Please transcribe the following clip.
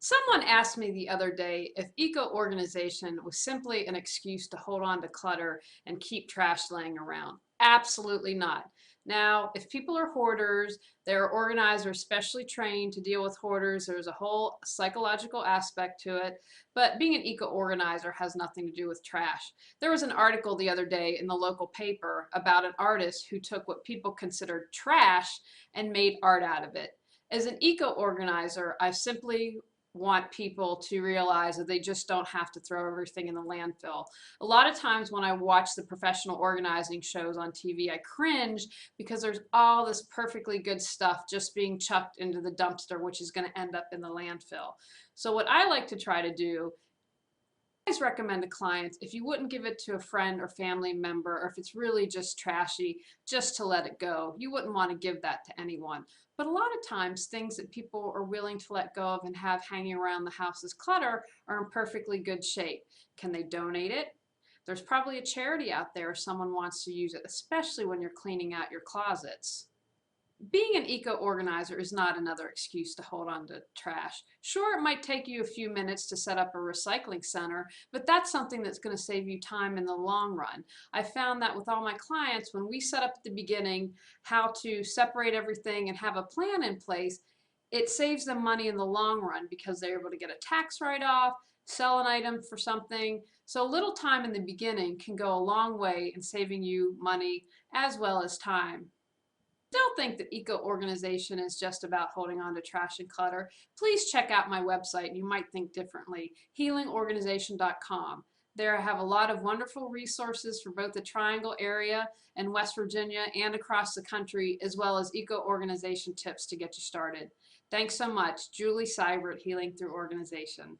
Someone asked me the other day if eco-organization was simply an excuse to hold on to clutter and keep trash laying around. Absolutely not. Now, if people are hoarders, they're organizers specially trained to deal with hoarders. There's a whole psychological aspect to it. But being an eco-organizer has nothing to do with trash. There was an article the other day in the local paper about an artist who took what people considered trash and made art out of it. As an eco-organizer, I simply want people to realize that they just don't have to throw everything in the landfill. A lot of times when I watch the professional organizing shows on TV, I cringe because there's all this perfectly good stuff just being chucked into the dumpster, which is going to end up in the landfill. So what I like to try to do, I always recommend to clients, if you wouldn't give it to a friend or family member, or if it's really just trashy, just to let it go. You wouldn't want to give that to anyone. But a lot of times, things that people are willing to let go of and have hanging around the house as clutter are in perfectly good shape. Can they donate it? There's probably a charity out there if someone wants to use it, especially when you're cleaning out your closets. Being an eco-organizer is not another excuse to hold on to trash. Sure, it might take you a few minutes to set up a recycling center, but that's something that's going to save you time in the long run. I found that with all my clients, when we set up at the beginning how to separate everything and have a plan in place, it saves them money in the long run because they're able to get a tax write-off, sell an item for something. So a little time in the beginning can go a long way in saving you money as well as time. Still think that eco-organization is just about holding on to trash and clutter, please check out my website. You might think differently, healingorganization.com. There I have a lot of wonderful resources for both the Triangle area and West Virginia and across the country, as well as eco-organization tips to get you started. Thanks so much. Julie Seibert, Healing Through Organization.